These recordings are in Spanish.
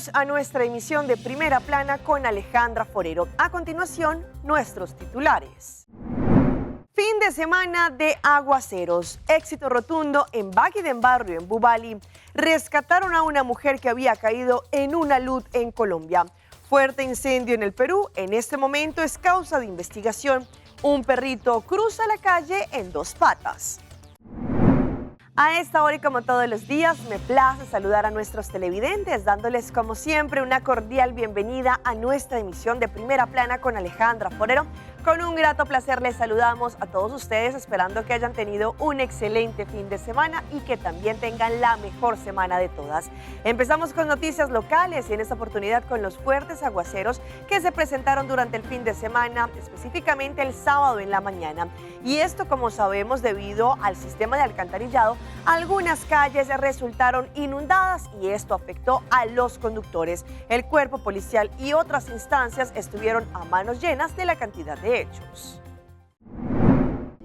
Bienvenidos a nuestra emisión de Primera Plana con Alejandra Forero. A continuación, nuestros titulares. Fin de semana de aguaceros. Éxito rotundo en Baquidembarrio, en Bubali. Rescataron a una mujer que había caído en una luz en Colombia. Fuerte incendio en el Perú. En este momento es causa de investigación. Un perrito cruza la calle en dos patas. A esta hora y como todos los días, me place saludar a nuestros televidentes, dándoles como siempre una cordial bienvenida a nuestra emisión de Primera Plana con Alejandra Forero. Con un grato placer les saludamos a todos ustedes, esperando que hayan tenido un excelente fin de semana y que también tengan la mejor semana de todas. Empezamos con noticias locales y en esta oportunidad con los fuertes aguaceros que se presentaron durante el fin de semana, específicamente el sábado en la mañana. Y esto, como sabemos, debido al sistema de alcantarillado, algunas calles resultaron inundadas y esto afectó a los conductores. El cuerpo policial y otras instancias estuvieron a manos llenas de la cantidad de hechos.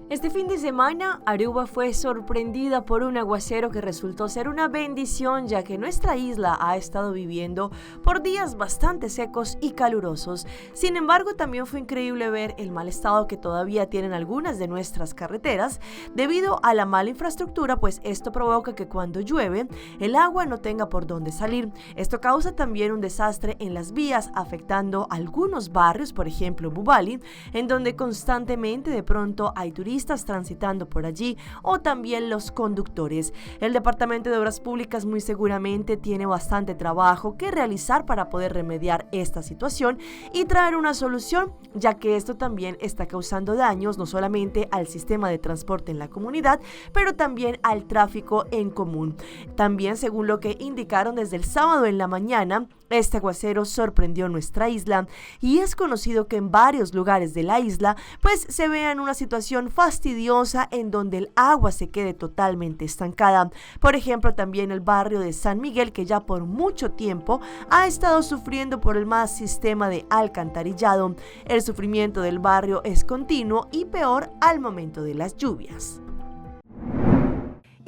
Este fin de semana, Aruba fue sorprendida por un aguacero que resultó ser una bendición, ya que nuestra isla ha estado viviendo por días bastante secos y calurosos. Sin embargo, también fue increíble ver el mal estado que todavía tienen algunas de nuestras carreteras debido a la mala infraestructura, pues esto provoca que cuando llueve, el agua no tenga por dónde salir. Esto causa también un desastre en las vías, afectando algunos barrios, por ejemplo Bubali, en donde constantemente de pronto hay turistas transitando por allí o también los conductores. El Departamento de Obras Públicas muy seguramente tiene bastante trabajo que realizar para poder remediar esta situación y traer una solución, ya que esto también está causando daños no solamente al sistema de transporte en la comunidad, pero también al tráfico en común. También, según lo que indicaron desde el sábado en la mañana, este aguacero sorprendió nuestra isla y es conocido que en varios lugares de la isla pues se vea en una situación fastidiosa en donde el agua se quede totalmente estancada. Por ejemplo, también el barrio de San Miguel, que ya por mucho tiempo ha estado sufriendo por el mal sistema de alcantarillado. El sufrimiento del barrio es continuo y peor al momento de las lluvias.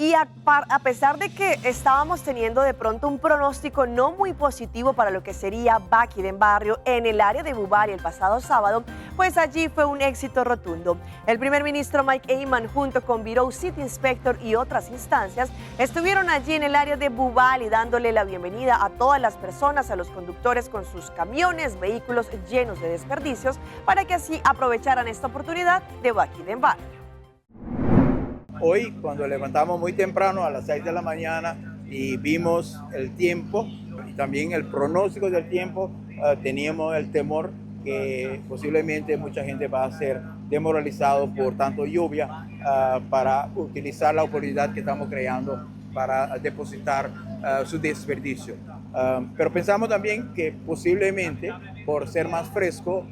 Y a pesar de que estábamos teniendo de pronto un pronóstico no muy positivo para lo que sería Baquidembarrio en el área de Bubali el pasado sábado, pues allí fue un éxito rotundo. El primer ministro Mike Eyman junto con Bureau City Inspector y otras instancias estuvieron allí en el área de Bubali dándole la bienvenida a todas las personas, a los conductores con sus camiones, vehículos llenos de desperdicios, para que así aprovecharan esta oportunidad de Baquidembarrio. Hoy, cuando levantamos muy temprano a las 6 de la mañana y vimos el tiempo y también el pronóstico del tiempo, teníamos el temor que posiblemente mucha gente va a ser demoralizado por tanto lluvia para utilizar la oportunidad que estamos creando para depositar su desperdicio. Pero pensamos también que posiblemente por ser más fresco,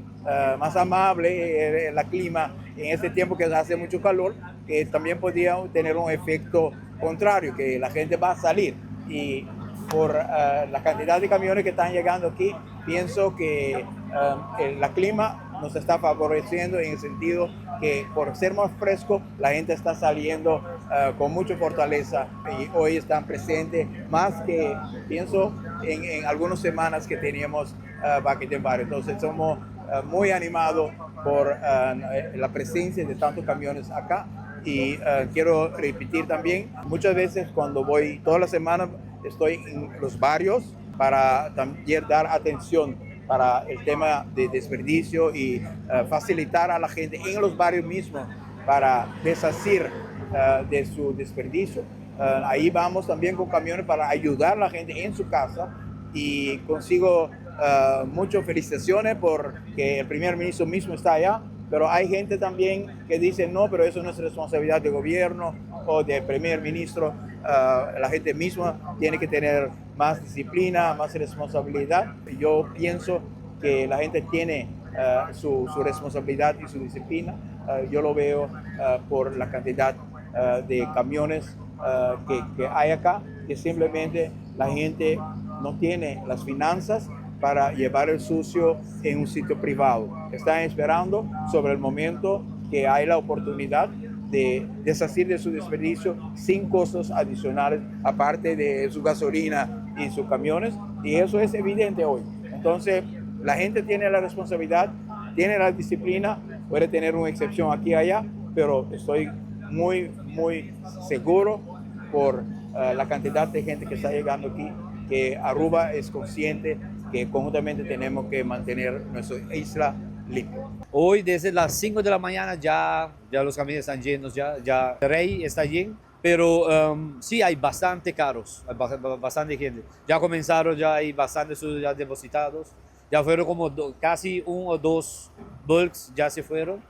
más amable el clima en este tiempo que hace mucho calor, que también podría tener un efecto contrario, que la gente va a salir y por la cantidad de camiones que están llegando aquí, pienso que el clima nos está favoreciendo en el sentido que por ser más fresco la gente está saliendo con mucha fortaleza y hoy están presentes más que pienso en algunas semanas que teníamos Baquidembarrio. Entonces somos muy animados por la presencia de tantos camiones acá y quiero repetir también, muchas veces cuando voy todas las semanas estoy en los barrios para también dar atención para el tema de desperdicio y facilitar a la gente en los barrios mismos para deshacer de su desperdicio. Ahí vamos también con camiones para ayudar a la gente en su casa y consigo muchas felicitaciones porque el primer ministro mismo está allá, pero hay gente también que dice no, pero eso no es responsabilidad del gobierno o del primer ministro. La gente misma tiene que tener más disciplina, más responsabilidad. Yo pienso que la gente tiene su responsabilidad y su disciplina. Yo lo veo por la cantidad de camiones que hay acá, que simplemente la gente no tiene las finanzas para llevar el sucio en un sitio privado. Están esperando sobre el momento que hay la oportunidad de deshacer de su desperdicio sin costos adicionales, aparte de su gasolina y sus camiones, y eso es evidente hoy. Entonces, la gente tiene la responsabilidad, tiene la disciplina, puede tener una excepción aquí y allá, pero estoy muy seguro por la cantidad de gente que está llegando aquí, que Aruba es consciente que conjuntamente tenemos que mantener nuestra isla limpia. Hoy desde las 5 de la mañana ya los camiones están llenos, ya Rey está lleno, pero sí hay bastante carros, hay bastante gente. Ya comenzaron, ya hay bastantes ya depositados, ya fueron como casi 1 o 2 bulks ya se fueron,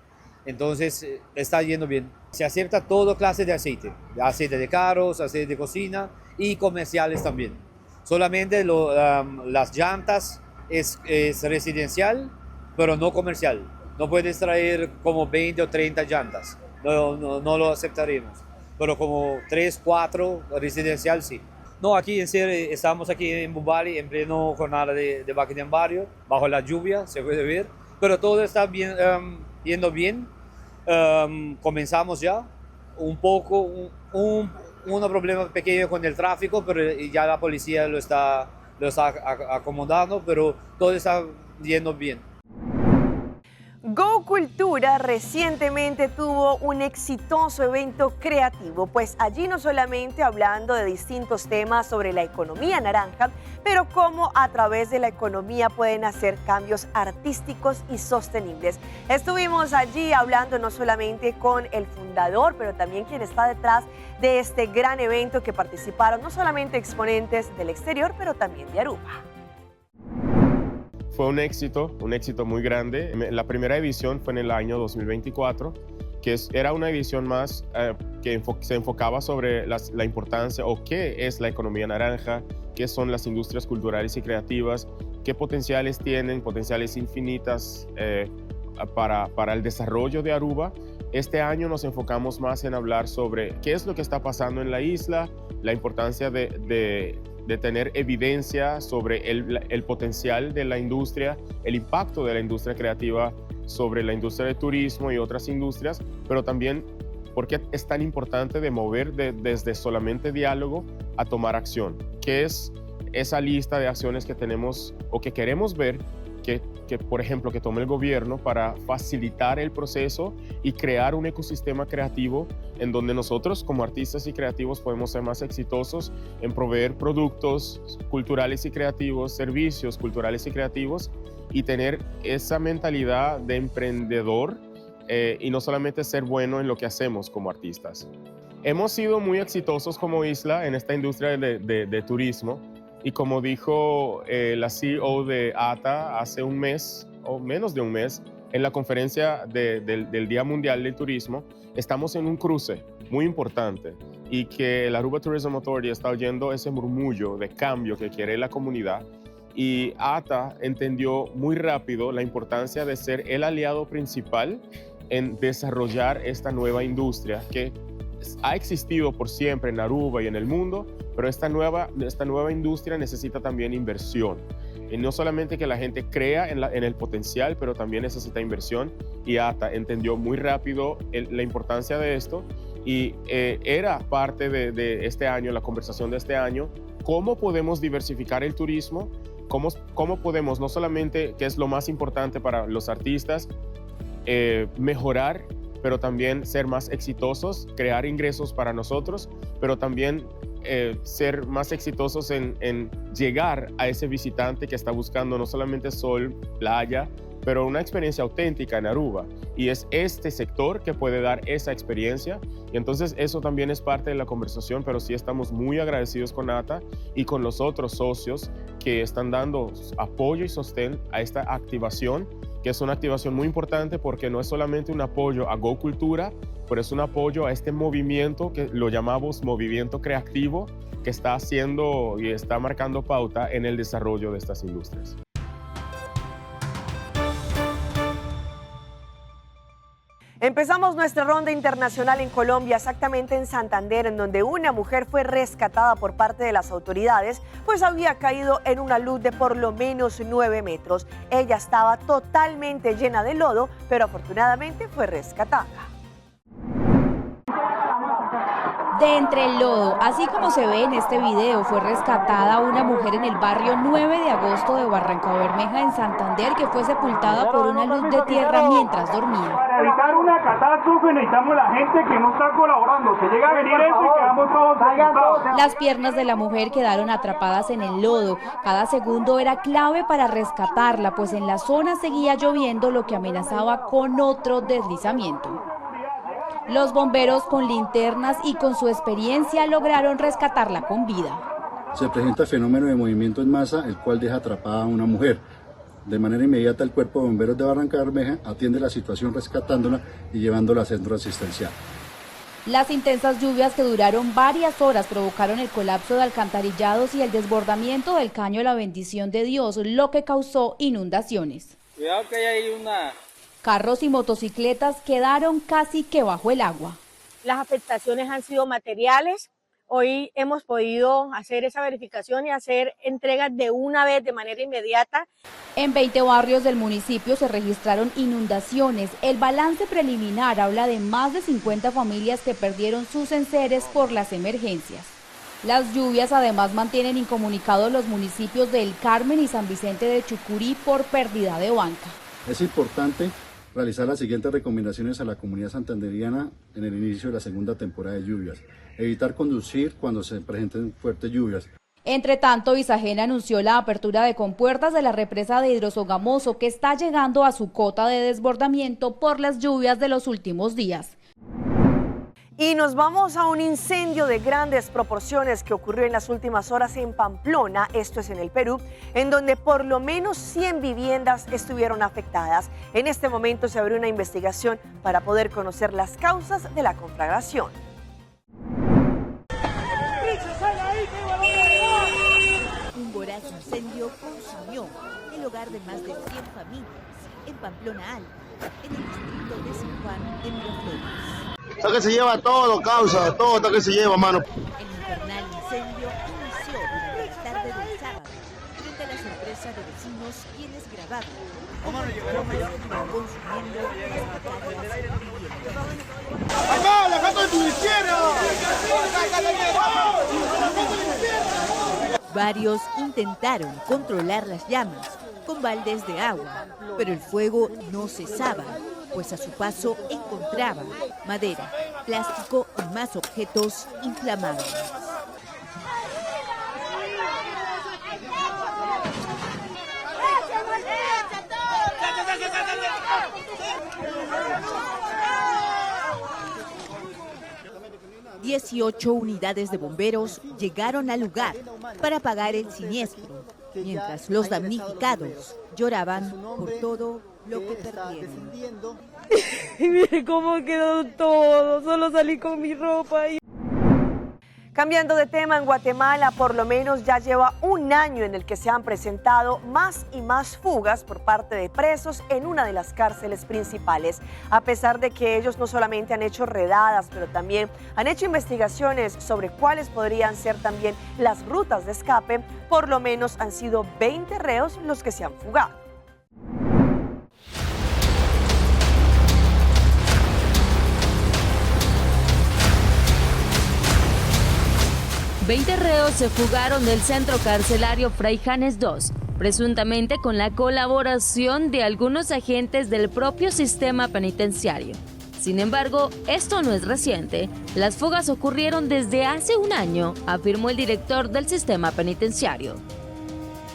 entonces está yendo bien. Se acepta toda clase de aceite de carros, aceite de cocina y comerciales también. Solamente las llantas es residencial, pero no comercial. No puedes traer como 20 o 30 llantas, no lo aceptaremos. Pero como 3, 4 residencial sí. No, aquí en serio, estamos aquí en Bubali en pleno jornada de Buckingham Barrio, bajo la lluvia, se puede ver, pero todo está bien, yendo bien. Comenzamos ya un poco, un problema pequeño con el tráfico, pero ya la policía lo está acomodando, pero todo está yendo bien. Go Cultura recientemente tuvo un exitoso evento creativo, pues allí no solamente hablando de distintos temas sobre la economía naranja, pero cómo a través de la economía pueden hacer cambios artísticos y sostenibles. Estuvimos allí hablando no solamente con el fundador, pero también quien está detrás de este gran evento, que participaron no solamente exponentes del exterior, pero también de Aruba. Fue un éxito muy grande. La primera edición fue en el año 2024, que era una edición más que se enfocaba sobre la importancia o qué es la economía naranja, qué son las industrias culturales y creativas, qué potenciales tienen, potenciales infinitas para el desarrollo de Aruba. Este año nos enfocamos más en hablar sobre qué es lo que está pasando en la isla, la importancia de tener evidencia sobre el potencial de la industria, el impacto de la industria creativa sobre la industria de turismo y otras industrias, pero también por qué es tan importante de mover desde solamente diálogo a tomar acción. ¿Qué es esa lista de acciones que tenemos o que queremos ver que, por ejemplo, que tome el gobierno para facilitar el proceso y crear un ecosistema creativo en donde nosotros como artistas y creativos podemos ser más exitosos en proveer productos culturales y creativos, servicios culturales y creativos, y tener esa mentalidad de emprendedor y no solamente ser bueno en lo que hacemos como artistas. Hemos sido muy exitosos como isla en esta industria de turismo. Y como dijo la CEO de ATA hace un mes, o menos de un mes, en la conferencia del Día Mundial del Turismo, estamos en un cruce muy importante, y que la Aruba Tourism Authority está oyendo ese murmullo de cambio que quiere la comunidad, y ATA entendió muy rápido la importancia de ser el aliado principal en desarrollar esta nueva industria que ha existido por siempre en Aruba y en el mundo, pero esta nueva industria necesita también inversión. Y no solamente que la gente crea en el potencial, pero también necesita inversión, y ATA entendió muy rápido la importancia de esto, y era parte de este año, la conversación de este año, cómo podemos diversificar el turismo, cómo podemos, no solamente, que es lo más importante para los artistas, mejorar, pero también ser más exitosos, crear ingresos para nosotros, pero también ser más exitosos en llegar a ese visitante que está buscando no solamente sol, playa, pero una experiencia auténtica en Aruba. Y es este sector que puede dar esa experiencia. Y entonces eso también es parte de la conversación, pero sí estamos muy agradecidos con ATA y con los otros socios que están dando apoyo y sostén a esta activación, que es una activación muy importante porque no es solamente un apoyo a Go Cultura, pero es un apoyo a este movimiento que lo llamamos movimiento creativo, que está haciendo y está marcando pauta en el desarrollo de estas industrias. Empezamos nuestra ronda internacional en Colombia, exactamente en Santander, en donde una mujer fue rescatada por parte de las autoridades, pues había caído en una luz de por lo menos 9 metros. Ella estaba totalmente llena de lodo, pero afortunadamente fue rescatada. De entre el lodo, así como se ve en este video, fue rescatada una mujer en el barrio 9 de agosto de Barrancabermeja, en Santander, que fue sepultada por una luz de tierra mientras dormía. Para evitar una catástrofe necesitamos la gente que no está colaborando. Se llega a venir eso y quedamos todos asustados. Las piernas de la mujer quedaron atrapadas en el lodo. Cada segundo era clave para rescatarla, pues en la zona seguía lloviendo, lo que amenazaba con otro deslizamiento. Los bomberos, con linternas y con su experiencia, lograron rescatarla con vida. Se presenta el fenómeno de movimiento en masa, el cual deja atrapada a una mujer. De manera inmediata, el Cuerpo de Bomberos de Barrancabermeja atiende la situación rescatándola y llevándola al centro asistencial. Las intensas lluvias, que duraron varias horas, provocaron el colapso de alcantarillados y el desbordamiento del caño La Bendición de Dios, lo que causó inundaciones. Cuidado que hay una... Carros y motocicletas quedaron casi que bajo el agua. Las afectaciones han sido materiales. Hoy hemos podido hacer esa verificación y hacer entregas de una vez, de manera inmediata. En 20 barrios del municipio se registraron inundaciones. El balance preliminar habla de más de 50 familias que perdieron sus enseres por las emergencias. Las lluvias además mantienen incomunicados los municipios de El Carmen y San Vicente de Chucurí por pérdida de banca. Es importante realizar las siguientes recomendaciones a la comunidad santanderiana en el inicio de la segunda temporada de lluvias. Evitar conducir cuando se presenten fuertes lluvias. Entre tanto, Isagena anunció la apertura de compuertas de la represa de Hidrosogamoso, que está llegando a su cota de desbordamiento por las lluvias de los últimos días. Y nos vamos a un incendio de grandes proporciones que ocurrió en las últimas horas en Pamplona, esto es en el Perú, en donde por lo menos 100 viviendas estuvieron afectadas. En este momento se abrió una investigación para poder conocer las causas de la conflagración. Un voraz incendio consumió el hogar de más de 100 familias en Pamplona Alta, en el distrito de San Juan de Miraflores. Está que se lleva todo, causa, todo está que se lleva, mano. El infernal incendio inició durante la tarde del sábado, frente a las empresas de vecinos quienes grababan cómo las llamas iban consumiendo las pequeñas viviendas. ¡Acá, la casa de tu izquierda! Varios intentaron controlar las llamas con baldes de agua, pero el fuego no cesaba, pues a su paso encontraba madera, plástico y más objetos inflamables. ...18 unidades de bomberos llegaron al lugar para apagar el siniestro, mientras los damnificados lloraban por todo lo que perdieron. Mire cómo quedó todo, solo salí con mi ropa. Cambiando de tema, en Guatemala por lo menos ya lleva un año en el que se han presentado más y más fugas por parte de presos en una de las cárceles principales. A pesar de que ellos no solamente han hecho redadas, pero también han hecho investigaciones sobre cuáles podrían ser también las rutas de escape, por lo menos han sido 20 reos los que se han fugado. 20 reos se fugaron del centro carcelario Fray Janes II, presuntamente con la colaboración de algunos agentes del propio sistema penitenciario. Sin embargo, esto no es reciente. Las fugas ocurrieron desde hace un año, afirmó el director del sistema penitenciario.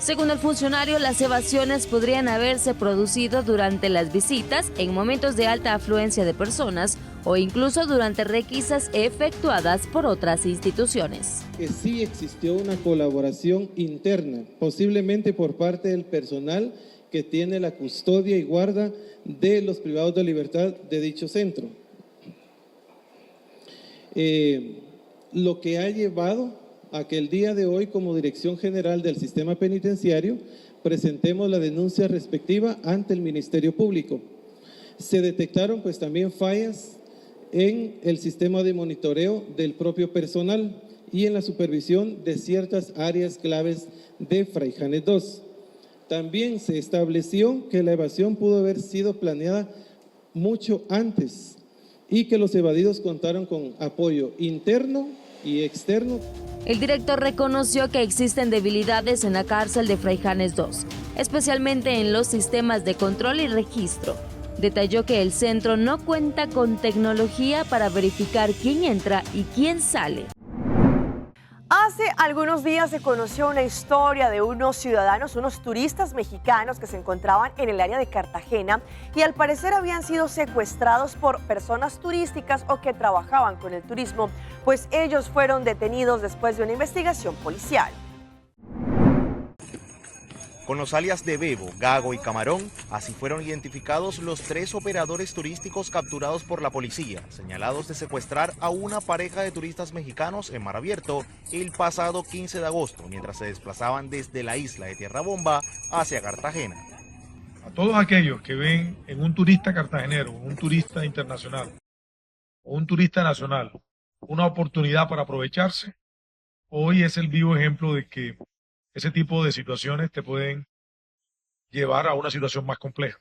Según el funcionario, las evasiones podrían haberse producido durante las visitas, en momentos de alta afluencia de personas o incluso durante requisas efectuadas por otras instituciones. Que sí existió una colaboración interna, posiblemente por parte del personal que tiene la custodia y guarda de los privados de libertad de dicho centro. Lo que ha llevado a que el día de hoy, como Dirección General del Sistema Penitenciario, presentemos la denuncia respectiva ante el Ministerio Público. Se detectaron pues también fallas en el sistema de monitoreo del propio personal y en la supervisión de ciertas áreas claves de Fray Janes II. También se estableció que la evasión pudo haber sido planeada mucho antes y que los evadidos contaron con apoyo interno y externo. El director reconoció que existen debilidades en la cárcel de Fraijanes 2, especialmente en los sistemas de control y registro. Detalló que el centro no cuenta con tecnología para verificar quién entra y quién sale. Hace algunos días se conoció una historia de unos ciudadanos, unos turistas mexicanos que se encontraban en el área de Cartagena y al parecer habían sido secuestrados por personas turísticas o que trabajaban con el turismo, pues ellos fueron detenidos después de una investigación policial. Con los alias de Bebo, Gago y Camarón, así fueron identificados los 3 operadores turísticos capturados por la policía, señalados de secuestrar a una pareja de turistas mexicanos en mar abierto el pasado 15 de agosto, mientras se desplazaban desde la isla de Tierra Bomba hacia Cartagena. A todos aquellos que ven en un turista cartagenero, un turista internacional o un turista nacional una oportunidad para aprovecharse, hoy es el vivo ejemplo de que ese tipo de situaciones te pueden llevar a una situación más compleja.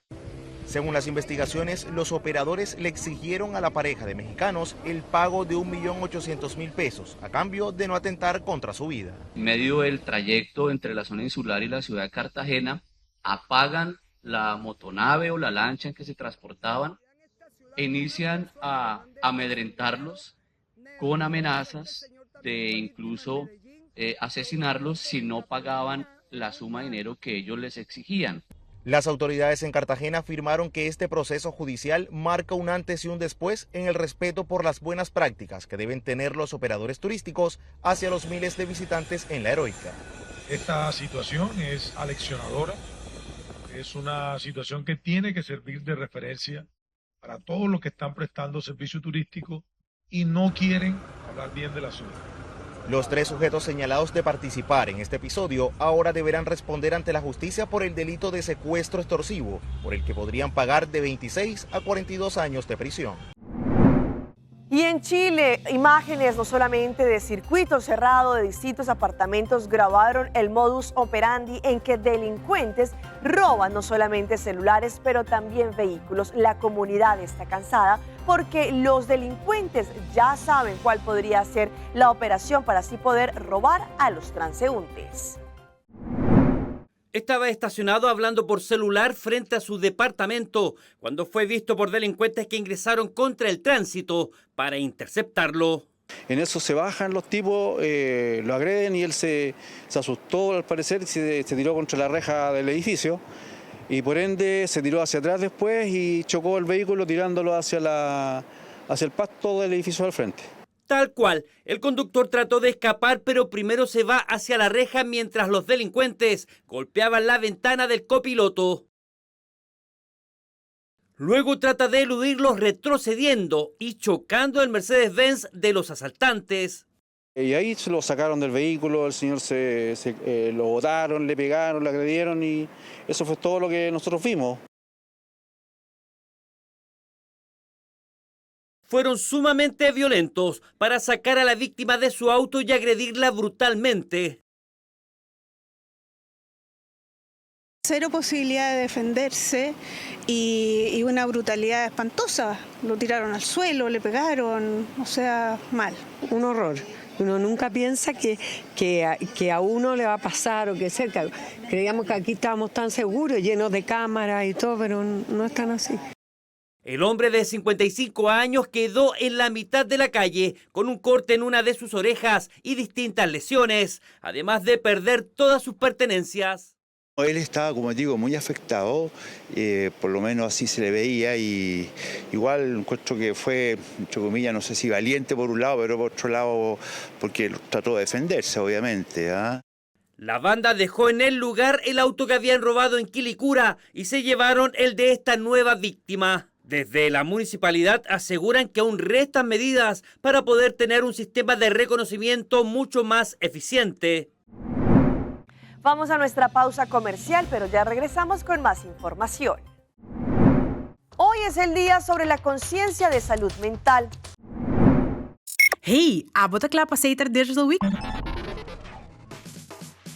Según las investigaciones, los operadores le exigieron a la pareja de mexicanos el pago de 1.800.000 pesos a cambio de no atentar contra su vida. En medio del trayecto entre la zona insular y la ciudad de Cartagena, apagan la motonave o la lancha en que se transportaban e inician a amedrentarlos con amenazas de incluso asesinarlos si no pagaban la suma de dinero que ellos les exigían. Las autoridades en Cartagena afirmaron que este proceso judicial marca un antes y un después en el respeto por las buenas prácticas que deben tener los operadores turísticos hacia los miles de visitantes en la Heroica. Esta situación es aleccionadora, es una situación que tiene que servir de referencia para todos los que están prestando servicio turístico y no quieren hablar bien de la ciudad. Los 3 sujetos señalados de participar en este episodio ahora deberán responder ante la justicia por el delito de secuestro extorsivo, por el que podrían pagar de 26 a 42 años de prisión. Y en Chile, imágenes no solamente de circuito cerrado de distintos apartamentos grabaron el modus operandi en que delincuentes roban no solamente celulares, pero también vehículos. La comunidad está cansada porque los delincuentes ya saben cuál podría ser la operación para así poder robar a los transeúntes. Estaba estacionado hablando por celular frente a su departamento cuando fue visto por delincuentes que ingresaron contra el tránsito para interceptarlo. En eso se bajan los tipos, lo agreden y él se asustó al parecer y se tiró contra la reja del edificio y por ende se tiró hacia atrás después y chocó el vehículo tirándolo hacia el pasto del edificio al frente. Tal cual, el conductor trató de escapar, pero primero se va hacia la reja mientras los delincuentes golpeaban la ventana del copiloto. Luego trata de eludirlos retrocediendo y chocando el Mercedes-Benz de los asaltantes. Y ahí se lo sacaron del vehículo, el señor lo botaron, le pegaron, le agredieron y eso fue todo lo que nosotros vimos. Fueron sumamente violentos para sacar a la víctima de su auto y agredirla brutalmente. Cero posibilidad de defenderse y una brutalidad espantosa. Lo tiraron al suelo, le pegaron, o sea, mal. Un horror. Uno nunca piensa que a uno le va a pasar o que cerca. Creíamos que aquí estábamos tan seguros, llenos de cámaras y todo, pero no es tan así. El hombre de 55 años quedó en la mitad de la calle con un corte en una de sus orejas y distintas lesiones, además de perder todas sus pertenencias. Él estaba, como digo, muy afectado, por lo menos así se le veía y igual encuentro que fue, entre comillas, no sé si valiente por un lado, pero por otro lado porque trató de defenderse, obviamente, ¿eh? La banda dejó en el lugar el auto que habían robado en Quilicura y se llevaron el de esta nueva víctima. Desde la municipalidad aseguran que aún restan medidas para poder tener un sistema de reconocimiento mucho más eficiente. Vamos a nuestra pausa comercial, pero ya regresamos con más información. Hoy es el día sobre la conciencia de salud mental. Hey, abot klaar passeter Digital Week?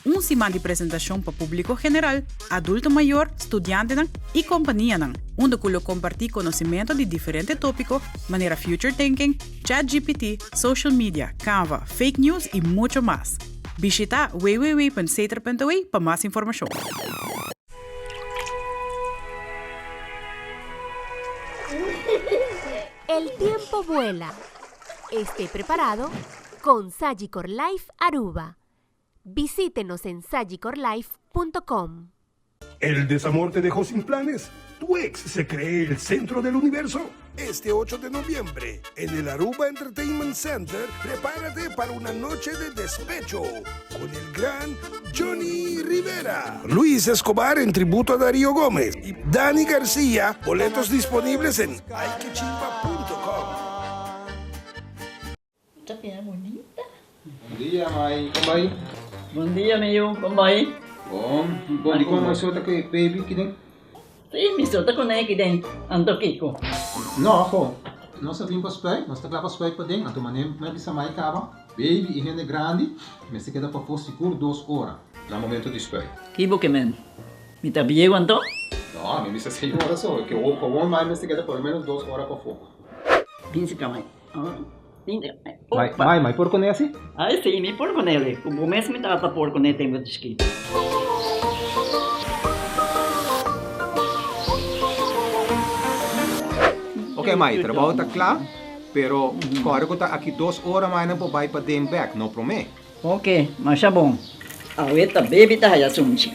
uma semana de apresentação para o público geral, adulto maior, estudante e companhia, onde eu compartilho conhecimento de diferentes tópicos, maneira future thinking, ChatGPT, social media, Canva, fake news e muito mais. Visita www.cetra.ui para mais informação. El tiempo vuela. Esté preparado con Sagicor Life Aruba. Visítenos en sagicorlife.com. ¿El desamor te dejó sin planes? ¿Tu ex se cree el centro del universo? Este 8 de noviembre, en el Aruba Entertainment Center, prepárate para una noche de despecho con el gran Johnny Rivera, Luis Escobar en tributo a Darío Gómez y Dani García. Boletos disponibles en ayquechimba.com. Bom dia, mãe. Como vai? Bom dia, meu. Como vai? Bom. Bom, di ko may suota kay baby kidin? Sim, me solta com ele aqui dentro. Ando Kiko. No, ako. Nós sabemos para spray, nós taclamos para spray para dentro. Então, manem, mas bisa mai kaba. Baby, e é grande, mas se queda para for seguro 2 horas. No momento de spray. Kibo que men. Me tá bem quanto? No, me bisa 6 horas só. Que o com mais se queda por menos 2 horas para fogo. Pince camai. Mai, por con esse? Ah, sim, me por com ele. O mês me trata por com ele tenho escrito. Ok, Mai, trabalho está claro, pero agora que está aqui 2 horas mais não vai para dentro back, não promete? Ok, mas é bom. Ahorita baby tá aí assunto.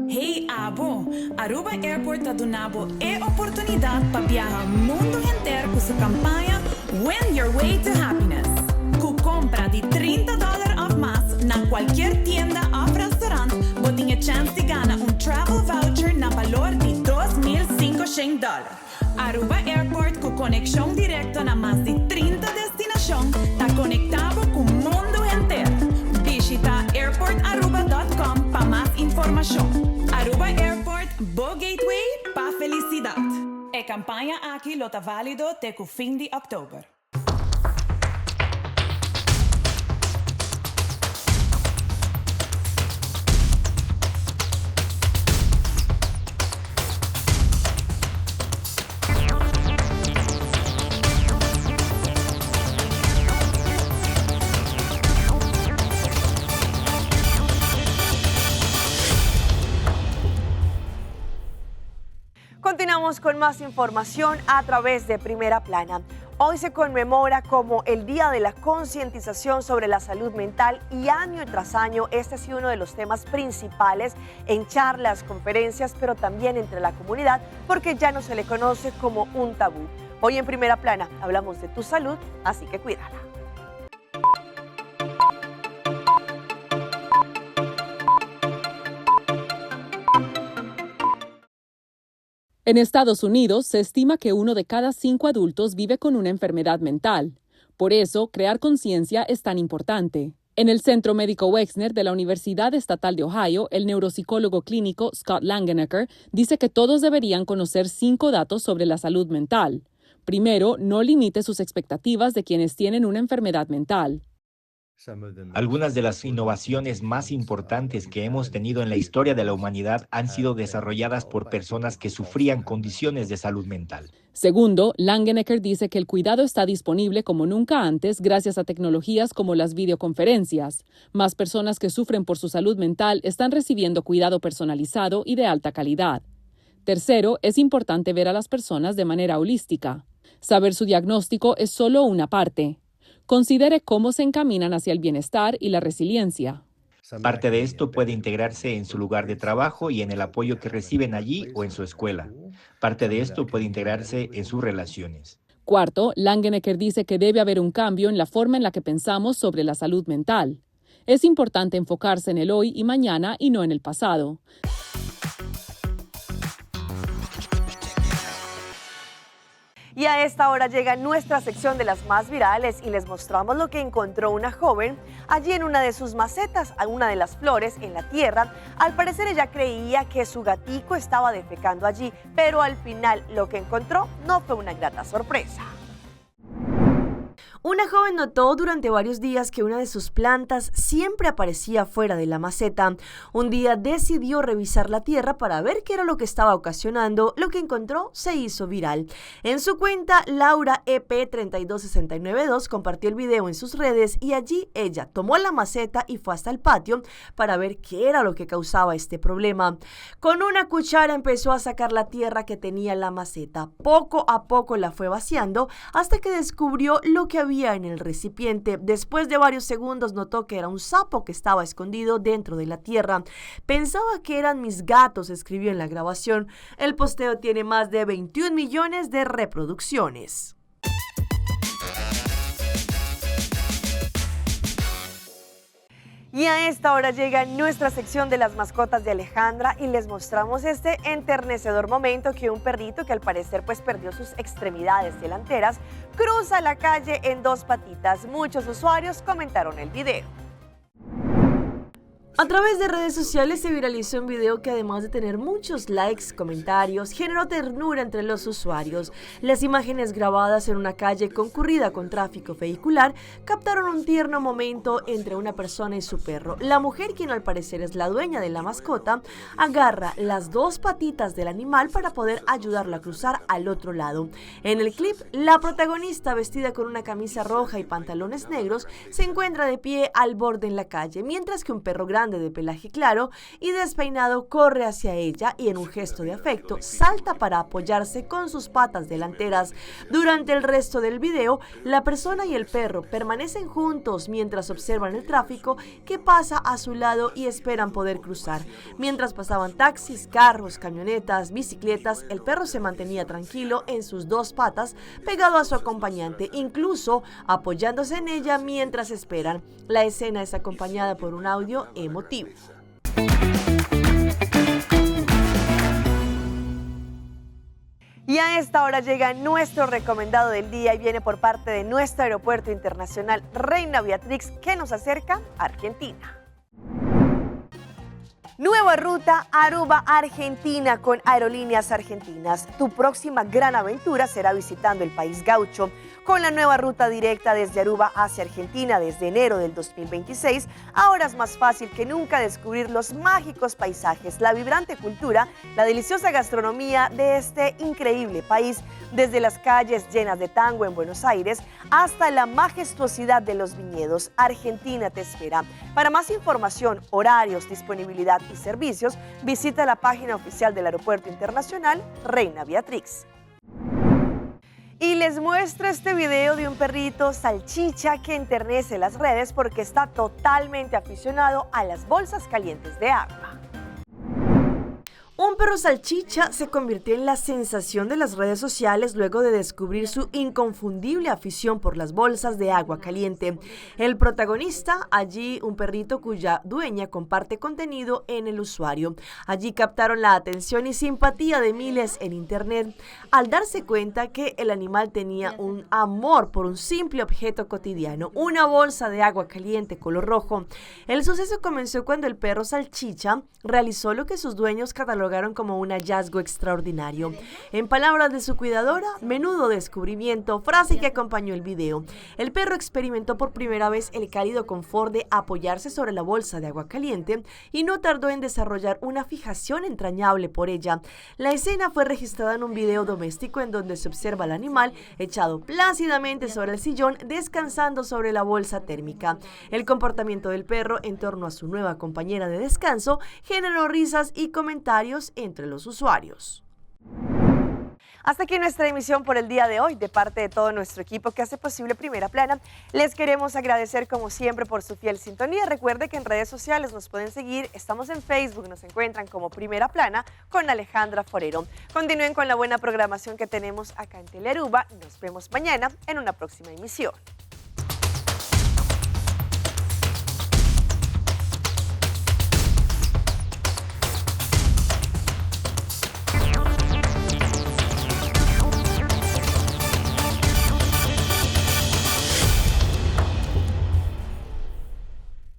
Hey, Abo! Aruba Airport está dando oportunidade para viajar o mundo inteiro com sua campanha Win Your Way to Happiness. Com compra de $30 ou mais na qualquer tienda ou restaurante, você tem a chance de ganhar travel voucher na valor de $2.500. Aruba Airport com conexão direta na mais de 30 destinações, está conectado com o mundo inteiro. Visita airportaruba.com para mais informação. Aruba Airport, Bo Gateway para felicidade. A campanha aqui está válido até o fim de outubro. Continuamos con más información a través de Primera Plana. Hoy se conmemora como el Día de la Concientización sobre la Salud Mental y año tras año este ha sido uno de los temas principales en charlas, conferencias, pero también entre la comunidad porque ya no se le conoce como un tabú. Hoy en Primera Plana hablamos de tu salud, así que cuídala. En Estados Unidos, se estima que 1 de cada 5 adultos vive con una enfermedad mental. Por eso, crear conciencia es tan importante. En el Centro Médico Wexner de la Universidad Estatal de Ohio, el neuropsicólogo clínico Scott Langenecker dice que todos deberían conocer 5 datos sobre la salud mental. Primero, no limite sus expectativas de quienes tienen una enfermedad mental. Algunas de las innovaciones más importantes que hemos tenido en la historia de la humanidad han sido desarrolladas por personas que sufrían condiciones de salud mental. Segundo, Langenecker dice que el cuidado está disponible como nunca antes gracias a tecnologías como las videoconferencias. Más personas que sufren por su salud mental están recibiendo cuidado personalizado y de alta calidad. Tercero, es importante ver a las personas de manera holística. Saber su diagnóstico es solo una parte. Considere cómo se encaminan hacia el bienestar y la resiliencia. Parte de esto puede integrarse en su lugar de trabajo y en el apoyo que reciben allí o en su escuela. Parte de esto puede integrarse en sus relaciones. Cuarto, Langenecker dice que debe haber un cambio en la forma en la que pensamos sobre la salud mental. Es importante enfocarse en el hoy y mañana y no en el pasado. Y a esta hora llega nuestra sección de las más virales y les mostramos lo que encontró una joven allí en una de sus macetas, a una de las flores en la tierra. Al parecer ella creía que su gatico estaba defecando allí, pero al final lo que encontró no fue una grata sorpresa. Una joven notó durante varios días que una de sus plantas siempre aparecía fuera de la maceta. Un día decidió revisar la tierra para ver qué era lo que estaba ocasionando. Lo que encontró se hizo viral. En su cuenta, Laura EP32692 compartió el video en sus redes y allí ella tomó la maceta y fue hasta el patio para ver qué era lo que causaba este problema. Con una cuchara empezó a sacar la tierra que tenía la maceta. Poco a poco la fue vaciando hasta que descubrió lo que había en el recipiente. Después de varios segundos notó que era un sapo que estaba escondido dentro de la tierra. Pensaba que eran mis gatos, escribió en la grabación. El posteo tiene más de 21 millones de reproducciones. Y a esta hora llega nuestra sección de las mascotas de Alejandra y les mostramos este enternecedor momento que un perrito que al parecer perdió sus extremidades delanteras cruza la calle en dos patitas. Muchos usuarios comentaron el video. A través de redes sociales se viralizó un video que además de tener muchos likes, comentarios, generó ternura entre los usuarios. Las imágenes grabadas en una calle concurrida con tráfico vehicular captaron un tierno momento entre una persona y su perro. La mujer, quien al parecer es la dueña de la mascota, agarra las dos patitas del animal para poder ayudarlo a cruzar al otro lado. En el clip, la protagonista, vestida con una camisa roja y pantalones negros, se encuentra de pie al borde en la calle, mientras que un perro grande de pelaje claro y despeinado corre hacia ella y en un gesto de afecto salta para apoyarse con sus patas delanteras. Durante el resto del video, la persona y el perro permanecen juntos mientras observan el tráfico que pasa a su lado y esperan poder cruzar. Mientras pasaban taxis, carros, camionetas, bicicletas, el perro se mantenía tranquilo en sus dos patas pegado a su acompañante, incluso apoyándose en ella mientras esperan. La escena es acompañada por un audio emotivo. Y a esta hora llega nuestro recomendado del día y viene por parte de nuestro aeropuerto internacional Reina Beatrix, que nos acerca a Argentina. Nueva ruta Aruba-Argentina con Aerolíneas Argentinas. Tu próxima gran aventura será visitando el país gaucho. Con la nueva ruta directa desde Aruba hacia Argentina desde enero del 2026, ahora es más fácil que nunca descubrir los mágicos paisajes, la vibrante cultura, la deliciosa gastronomía de este increíble país, desde las calles llenas de tango en Buenos Aires hasta la majestuosidad de los viñedos. Argentina te espera. Para más información, horarios, disponibilidad y servicios, visita la página oficial del Aeropuerto Internacional Reina Beatrix. Y les muestro este video de un perrito salchicha que enternece las redes porque está totalmente aficionado a las bolsas calientes de agua. Un perro salchicha se convirtió en la sensación de las redes sociales luego de descubrir su inconfundible afición por las bolsas de agua caliente. El protagonista, allí un perrito cuya dueña comparte contenido en el usuario. Allí captaron la atención y simpatía de miles en internet al darse cuenta que el animal tenía un amor por un simple objeto cotidiano, una bolsa de agua caliente color rojo. El suceso comenzó cuando el perro salchicha realizó lo que sus dueños catalogaron como un hallazgo extraordinario. En palabras de su cuidadora, menudo descubrimiento, frase que acompañó el video. El perro experimentó por primera vez el cálido confort de apoyarse sobre la bolsa de agua caliente y no tardó en desarrollar una fijación entrañable por ella. La escena fue registrada en un video doméstico en donde se observa al animal echado plácidamente sobre el sillón, descansando sobre la bolsa térmica. El comportamiento del perro en torno a su nueva compañera de descanso generó risas y comentarios entre los usuarios. Hasta aquí nuestra emisión por el día de hoy. De parte de todo nuestro equipo que hace posible Primera Plana, les queremos agradecer como siempre por su fiel sintonía. Recuerde que en redes sociales nos pueden seguir. Estamos en Facebook, nos encuentran como Primera Plana con Alejandra Forero. Continúen con la buena programación que tenemos acá en Telearuba. Nos vemos mañana en una próxima emisión.